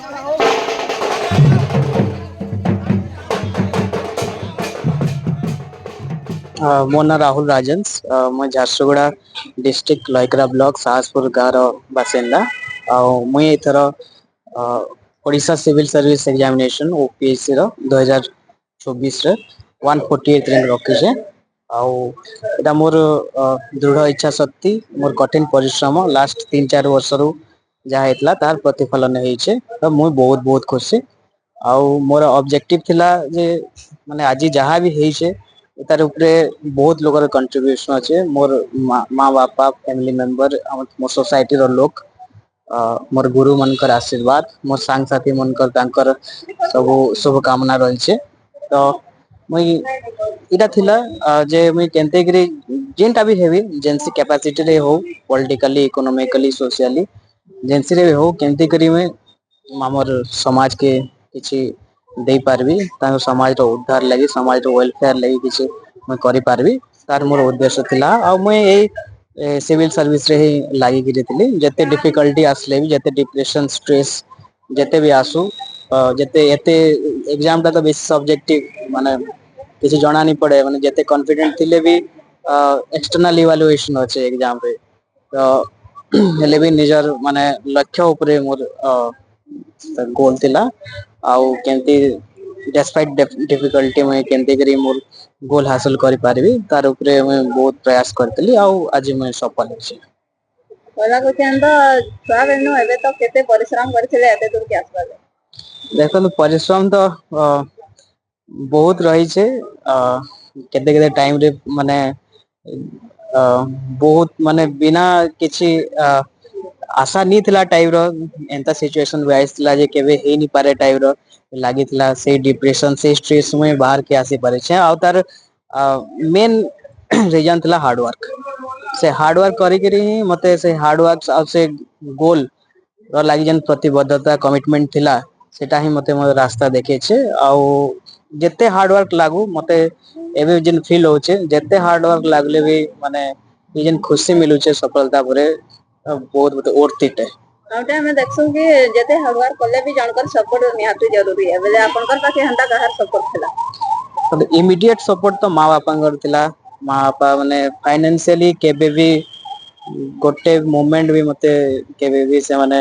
ମୋ ନାଁ ରାହୁଲ ରାଜନ୍ସ। ମୁଁ ଝାରସୁଗୁଡା ଡିଷ୍ଟ୍ରିକ୍ଟ ଲଇକରା ବ୍ଲକ ସାହସପୁର ଗାଁର ବାସିନ୍ଦା। ଆଉ ମୁଇଁ ଏଥର Odisha civil service examination OPSC ର 2024 ରେ 148 ରାଙ୍କ ରଖିଛେ। ଆଉ ଏଟା ମୋର ଦୃଢ ଇଚ୍ଛା ଶକ୍ତି, ମୋର କଠିନ ପରିଶ୍ରମ ଲାଷ୍ଟ 3-4 ବର୍ଷରୁ ଯାହା ହେଇଥିଲା ତାର ପ୍ରତିଫଳନ ହେଇଛେ। ତ ମୁଁ ବହୁତ ବହୁତ ଖୁସି। ଆଉ ମୋର ଅବଜେକ୍ଟିଭ ଥିଲା ଯେ ମାନେ ଆଜି ଯାହା ବି ହେଇଛେ ତାର ଉପରେ ବହୁତ ଲୋକର କଣ୍ଟ୍ରିବ୍ୟୁସନ ଅଛି। ମୋର ମା ବାପା ଫ୍ୟାମିଲି ମେମ୍ବର ମୋ ସୋସାଇଟିର ଲୋକ, ମୋର ଗୁରୁ ମାନଙ୍କର ଆଶୀର୍ବାଦ, ମୋର ସାଙ୍ଗସାଥି ମାନଙ୍କର ତାଙ୍କର ସବୁ ଶୁଭ କାମନା ରହିଛେ। ତ ମୁଇଁ ଏଇଟା ଥିଲା ଯେ ମୁଇଁ କେନ୍ତେକିରି ଯେନ୍ଟା ବି ହେବି ଯେନ୍ସି କାପାସିଟିରେ ହଉ, ପଲିଟିକାଲି ଇକୋନୋମିକାଲି ସୋସିଆଲି ଯେନ୍ସିରେ ବି ହଉ, କେନ୍ତି କରି ମୁଇଁ ଆମର ସମାଜ କେ କିଛି ଦେଇପାରିବି, ତାଙ୍କ ସମାଜର ଉଦ୍ଧାର ଲାଗି, ସମାଜର ୱେଲଫେୟାର ଲାଗି କିଛି ମୁଁ କରିପାରିବି, ତାର ମୋର ଉଦ୍ଦେଶ୍ୟ ଥିଲା। ଆଉ ମୁଇଁ ଏଇ ସିଭିଲ ସର୍ଭିସ ରେ ହିଁ ଲାଗିକିରି ଥିଲି। ଯେତେ ଡିଫିକଲ୍ଟି ଆସିଲେ ବି, ଯେତେ ଡିପ୍ରେସନ ଷ୍ଟ୍ରେସ ଯେତେ ବି ଆସୁ, ଯେତେ ଏତେ ଏକ୍ଜାମ ଟା ତ ବେଶୀ ସବଜେକ୍ଟିଭ ମାନେ କିଛି ଜଣାନି ପଡେ, ମାନେ ଯେତେ କନଫିଡେଣ୍ଟ ଥିଲେ ବି ଏକ୍ସଟର୍ନାଲ ଇଭାଲୁଏସନ ଅଛି ଏକ୍ଜାମ ରେ। ତ ହେଲେ ବି ନିଜର ମାନେ ଲକ୍ଷ୍ୟ ଉପରେ ମୋର ଗୋଲ ଥିଲା। ଆଉ କେମତି ଡିଫିକଲ୍ଟି ମୁଇଁ କେନ୍ତି କରି ମୋର ଗୋଲ ହାସଲ କରିପାରିବି ତାର ଉପରେ ମୁଇଁ ବହୁତ ପ୍ରୟାସ କରିଥିଲି। ଆଉ ଆଜି ମୁଇଁ ସଫଳ ହେଇଛି। କହିବାକୁ ଚାହେଁ ତ ଛୁଆ ବେନୁ ଏବେ ତ କେତେ ପରିଶ୍ରମ କରିଥିଲେ ଏତେ ଦୂରକୁ ଆସିବା ଲାଗି। ଦେଖନ୍ତୁ ପରିଶ୍ରମ ତ ବହୁତ ରହିଛେ। କେତେ କେତେ ଟାଇମରେ ମାନେ ବହୁତ ମାନେ ବିନା କିଛି ଆଶା ନି ଥିଲା ଟାଇପ ର ଏନ୍ତା ସିଚୁଏସନ ଥିଲା ଯେ କେବେ ହେଇନି ପାରେ ଟାଇପ ର ଲାଗିଥିଲା। ସେଇ ଡିପ୍ରେସନ ସେଇ ଷ୍ଟ୍ରେସ ମୁଇଁ ବାହାରକେ ଆସି ପାରିଛେ। ଆଉ ତାର ମେନ୍ ରିଜନ ଥିଲା ହାର୍ଡୱାର୍କ। ସେ ହାର୍ଡୱାର୍କ କରିକିରି ହିଁ ମତେ ସେ ହାର୍ଡୱାର୍କ ଆଉ ସେ ଗୋଲ ର ଲାଗି ଯେନ୍ ପ୍ରତିବଦ୍ଧତା କମିଟମେଣ୍ଟ ଥିଲା, ସେଟା ହିଁ ମତେ ମୋ ରାସ୍ତା ଦେଖେଇଛେ। ଆଉ ଯେତେ ହାର୍ଡୱାର୍କ ଲାଗୁ, ମତେ ଏବେ ଯେନ୍ ଫିଲ୍ ହଉଛେ ଯେତେ ହାର୍ଡୱାର୍କ ଲାଗଲେ ବି ମାନେ ଏ ଯେନ୍ ଖୁସି ମିଲୁଛେ ସଫଳତା ପରେ ବହୁତ ଆଉଟେ ଆମେ ଦେଖସୁଁ କି ଯେତେ ହାର୍ଡୱାର୍କ କଲେ ବି ଜଣଙ୍କର ସପୋର୍ଟ ନିହାତି ଜରୁରୀ ଏ ବଲେ ଆପଣଙ୍କର ପାଖେ ହେନ୍ତା କାହାର ସପୋର୍ଟ ଥିଲା? ଇମିଡିଏଟ ସପୋର୍ଟ ତ ମା ବାପାଙ୍କର ଥିଲା। ମା ବାପା ମାନେ ଫାଇନାନ୍ସିଆଲି କେବେ ବି ଗୋଟେ ମୁମେଣ୍ଟ ବି ମତେ କେବେ ବି ସେମାନେ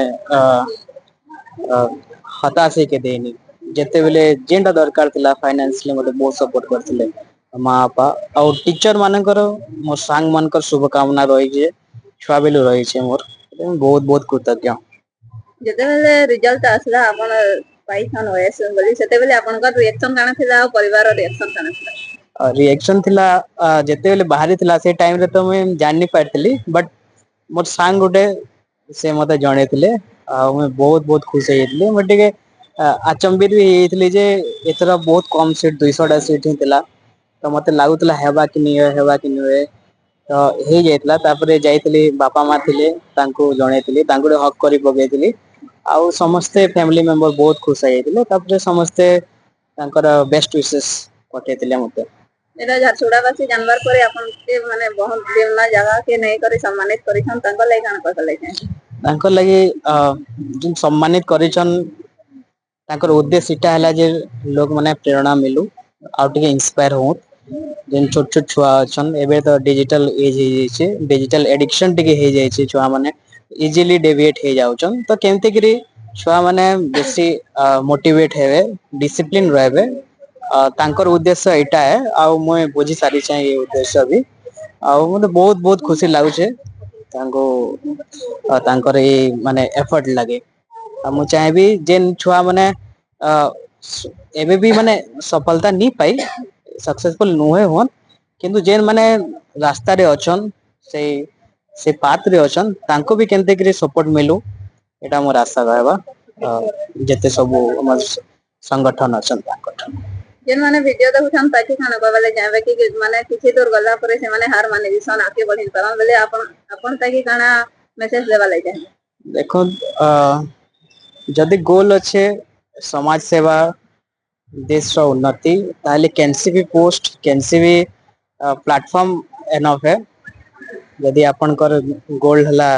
ହତାଶ ହେଇକେ ଦେଇନି। ଯେତେବେଳେ ଯେନ୍ଟା ଦରକାର ଥିଲା ଫାଇନାନ୍ସିଆଲି ମତେ ବହୁତ ସପୋର୍ଟ କରିଥିଲେ ମା ବାପା। ଆଉ ଟିଚର ମାନଙ୍କର, ମୋ ସାଙ୍ଗ ମାନଙ୍କର ଶୁଭ କାମନା ରହିଛି। ଛୁଆ ବିଲୁ ରହିଛି ମୋର, ବହୁତ ବହୁତ କୃତଜ୍ଞ। ଯେତେବେଳେ ରିଜଲ୍ଟ ଆସିଲା ଆପଣ ପାଇଛନ୍ ଓଏସ ବୋଲି, ସେତେବେଳେ ଆପଣଙ୍କର ରିଆକ୍ସନ କାଣା ଥିଲା ଆଉ ପରିବାର ରିଆକ୍ସନ କାଣା ଥିଲା? ରିଏକ୍ସନ ଥିଲା ଯେତେବେଳେ ବାହାରି ଥିଲା ସେ ଟାଇମରେ ତ ମୁଇଁ ଜାଣି ପାରିଥିଲି। ବଟ ମୋର ସାଙ୍ଗ ଗୋଟେ ସେ ମତେ ଜଣେଇଥିଲେ। ଆଉ ମୁଇଁ ବହୁତ ବହୁତ ଖୁସି ହେଇଯାଇଥିଲି। ମୁଁ ଟିକେ ଆଚମ୍ବିତ ବି ହେଇଯାଇଥିଲି ଯେ ଏଥର ବହୁତ କମ ସିଟ 200ଟା ସିଟ ହିଁ ଥିଲା। ତ ମତେ ଲାଗୁଥିଲା ହେବା କି ନି ହେବା କି ନୁହେ। ତ ହେଇଯାଇଥିଲା। ତାପରେ ଯାଇଥିଲି ବାପା ମା ଥିଲେ ତାଙ୍କୁ ଜଣେଇଥିଲି, ତାଙ୍କୁ ଗୋଟେ ହକ୍ କରି ପକେଇଥିଲି। ଆଉ ସମସ୍ତେ ଫ୍ୟାମିଲି ମେମ୍ବର ବହୁତ ଖୁସି ହେଇଯାଇଥିଲେ। ତାପରେ ସମସ୍ତେ ତାଙ୍କର ବେଷ୍ଟ ୱିସେସ୍ ପଠେଇଥିଲେ ମତେ। ଏଇଟା ଝାରସୁଗୁଡ଼ା ବାସୀ ଜାଣିବାର ପରେ ଆପଣ ମାନେ ବହୁତ ଜାଗା କି ନେଇକରି ସମ୍ମାନିତ କରିଛନ୍, ତାଙ୍କ ଲାଗି କାଣା କହିବା ଲାଗି ଚାହେଁ? ତାଙ୍କର ଲାଗି ଯୋଉ ସମ୍ମାନିତ କରିଛନ ତାଙ୍କର ଉଦ୍ଦେଶ୍ୟ ଏଟା ହେଲା ଯେ ଲୋକ ମାନେ ପ୍ରେରଣା ମିଲୁ, ଆଉ ଟିକେ ଇନ୍ସପାୟାର ହଉ। ଯେନ୍ ଛୋଟ ଛୋଟ ଛୁଆ ଅଛନ୍, ଏବେ ତ ଡିଜିଟାଲ ଏଜ ହେଇଯାଇଛି, ଡିଜିଟାଲ ଏଡିକସନ ଟିକେ ହେଇଯାଇଛି ଛୁଆ ମାନେ ଇଜିଲି ଡେଭିଏଟ ହେଇଯାଉଛନ୍। ତ କେମିତି କିରି ଛୁଆ ମାନେ ବେଶୀ ମୋଟିଭେଟ ହେବେ, ଡିସିପ୍ଲିନ ରହିବେ। ତାଙ୍କର ଉଦ୍ଦେଶ୍ୟ ଏଇଟା ଆଉ ମୁଇଁ ବୁଝି ସାରିଛେ ଏଇ ଉଦ୍ଦେଶ୍ୟ ବି। ଆଉ ମତେ ବହୁତ ବହୁତ ଖୁସି ଲାଗୁଛେ ତାଙ୍କୁ ତାଙ୍କର ଏଇ ମାନେ ଏଫର୍ଟ ଲାଗେ। ଆଉ ମୁଁ ଚାହିଁବି ଯେନ୍ ଛୁଆ ମାନେ ଏବେ ବି ମାନେ ସଫଳତା ନି ପାଇ ସକ୍ସେସଫୁଲ ନୁହେଁ ହୁଅନ୍, କିନ୍ତୁ ଯେନ୍ ମାନେ ରାସ୍ତାରେ ଅଛନ୍, ସେ ପାଥ ରେ ଅଛନ୍, ତାଙ୍କୁ ବି କେମିତି କରି ସପୋର୍ଟ ମିଲୁ ଏଇଟା ମୋର ଆଶା ରହିବ। ଯେତେ ସବୁ ଆମ ସଂଗଠନ ଅଛନ୍ତି ତାଙ୍କଠାରୁ। ଯେନ୍ ମାନେ ଭିଡିଓ ଦେଖୁଛନ୍ ତାକି କାଣା କହିବା ଲାଗି ଚାହିଁବେ କି ମାନେ କିଛି ଦୂର ଗଲା ପରେ ସେମାନେ ହାର ମାନିଯିସନ୍, ଆଗକେ ବଢି ନି ପାରନ୍ ବେଲେ ଆପଣ ତାକି କାଣା ମେସେଜ ଦେବା ଲାଗି ଚାହେଁବେ? ଦେଖନ୍ତୁ ଯଦି ଗୋଲ ଅଛେ ସମାଜ ସେବା, ଦେଶର ଉନ୍ନତି, ତାହେଲେ କେନସି ବି ପୋଷ୍ଟ କେନସି ବି ପ୍ଲାଟଫର୍ମ ଏନଫ୍ ହେ। ଯଦି ଆପଣଙ୍କର ଗୋଲ୍ଡ ହେଲା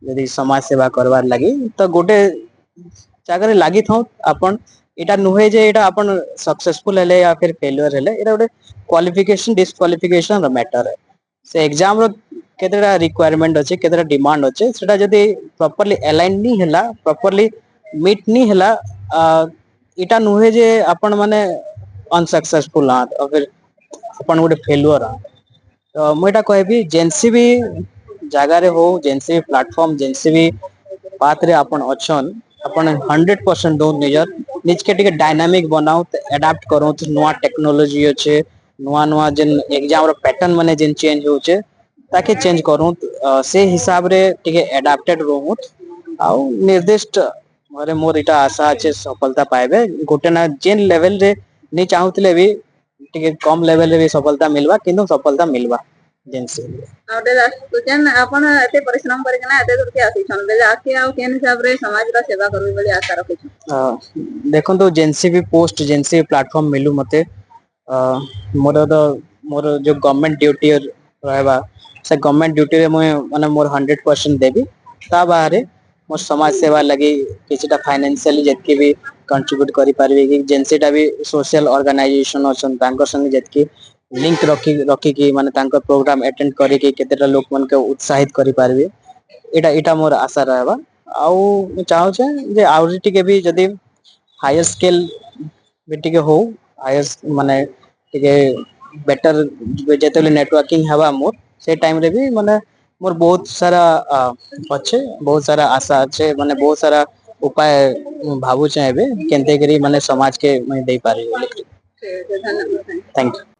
ଯଦି ସମାଜ ସେବା କରବାର ଲାଗି, ତ ଗୋଟେ ଜାଗାରେ ଲାଗିଥାଉ ଆପଣ ଏଇଟା ନୁହେଁ ଯେ ଏଇଟା ଆପଣ ସକ୍ସେସଫୁଲ ହେଲେ या फिर ଫେଲୁଅର ହେଲେ ଏଇଟା ଗୋଟେ କ୍ୱାଲିଫିକେସନ ଡିସକ୍ୱାଲିଫିକେସନ ର ମ୍ୟାଟର ସେ ଏକ୍ସାମ ର କେତେଟା ରିକ୍ୱାରମେଣ୍ଟ ଅଛି କେତେଟା ଡିମାଣ୍ଡ ଅଛି ସେଟା ଯଦି ପ୍ରପରଲି ଆଲାଇନ ନି ହେଲା ପ୍ରପରଲି ମିଟ ନି ହେଲା ଏଇଟା ନୁହେଁ ଯେ ଆପଣ ମାନେ ଅନସକ୍ସେସଫୁଲ ଆପଣ ଗୋଟେ ଫେଲୁଅର ତ ମୁଁ ଏଇଟା କହିବି ଯେନ୍ସି ବି ଜାଗାରେ ହଉ ଯେନ୍ସି ବି ପ୍ଲାଟଫର୍ମ ଯେନ୍ସି ବି ପାଥରେ ଆପଣ ଅଛନ ଆପଣ 100% ଦଉ ନିଜର ନିଜକେ ଟିକେ ଡାଇନାମିକ ବନାଉ ଆଡାପ୍ଟ କରୁ ନୂଆ ଟେକ୍ନୋଲୋଜି ଅଛେ ନୂଆ ନୂଆ ଯେନ୍ ଏକ୍ସାମ ର ପ୍ୟାଟର୍ନ ମାନେ ଯେନ୍ ଚେଞ୍ଜ ହଉଛେ ତାକେ ଚେଞ୍ଜ କରୁ ସେ ହିସାବରେ ଟିକେ ଆଡାପ୍ଟେଡ ରହୁ ଆଉ ନିର୍ଦ୍ଦିଷ୍ଟ ଘରେ ମୋର ଏଇଟା ଆଶା ଅଛି ସଫଳତା ପାଇବେ ଗୋଟେ ନା ଯେନ୍ ଲେଭେଲରେ ନେଇ ଚାହୁଁଥିଲେ ବି ଟିକେ କମ ଲେଭେଲରେ ବି ସଫଳତା ମିଲବା କିନ୍ତୁ ସଫଳତା ମିଲବା ଯେନ୍ସି ଆଉ ଗୋଟେ ଲାଷ୍ଟ କ୍ୱେଶ୍ଚନ ଆପଣ ଏତେ ପରିଶ୍ରମ କରିକିନା ଏତେ ଦୂରକେ ଆସିଛନ୍ ବେଲେ ଆଗକେ ଆଉ କେନ୍ ହିସାବରେ ସମାଜର ସେବା କରିବେ ବୋଲି ଆଶା ରଖିଛନ୍? ଦେଖନ୍ତୁ ଯେନ୍ସି ବି ପୋଷ୍ଟ ଯେନ୍ସି ବି ପ୍ଲାଟଫର୍ମ ମିଲୁ ମତେ ମୋର ତ ମୋର ଯୋଉ ଗଭର୍ଣ୍ଣମେଣ୍ଟ ଡ୍ୟୁଟି ରହିବା ସେ ଗଭର୍ଣ୍ଣମେଣ୍ଟ ଡ୍ୟୁଟିରେ ମୁଇଁ ମାନେ ମୋର 100% ଦେବି ତା ବାହାରେ ମୋ ସମାଜ ସେବା ଲାଗି କିଛିଟା ଫାଇନାନ୍ସିଆଲି ଯେତିକି ବି କଣ୍ଟ୍ରିବ୍ୟୁଟ କରିପାରିବି କି ଯେନ୍ସିଟା ବି ସୋସିଆଲ ଅର୍ଗାନାଇଜେସନ ଅଛନ୍ତି ତାଙ୍କ ସଙ୍ଗେ ଯେତିକି ଲିଙ୍କ ରଖିକି ମାନେ ତାଙ୍କ ପ୍ରୋଗ୍ରାମ ଆଟେଣ୍ଡ କରିକି କେତେଟା ଲୋକ ମାନଙ୍କୁ ଉତ୍ସାହିତ କରିପାରିବି ଏଇଟା ମୋର ଆଶା ରହିବା ଆଉ ମୁଁ ଚାହୁଁଛେ ଯେ ଆହୁରି ଟିକେ ବି ଯଦି ହାୟର ସ୍କେଲ ବି ଟିକେ ହଉ ହାୟର ମାନେ ଟିକେ ବେଟର ଯେତେବେଳେ ନେଟୱାର୍କିଂ ହେବା ମୋର ସେ ଟାଇମରେ ବି ମାନେ ମୋର ବହୁତ ସାରା ଅଛେ ବହୁତ ସାରା ଆଶା ଅଛେ ମାନେ ବହୁତ ସାରା ଉପାୟ ଭାବୁଛେ ଏବେ କେନ୍ତେ କରି ମାନେ ସମାଜ କେ ମୁଇଁ ଦେଇପାରିବି ବୋଲି ଠିକ ଅଛି ଧନ୍ୟବାଦ। Thank you.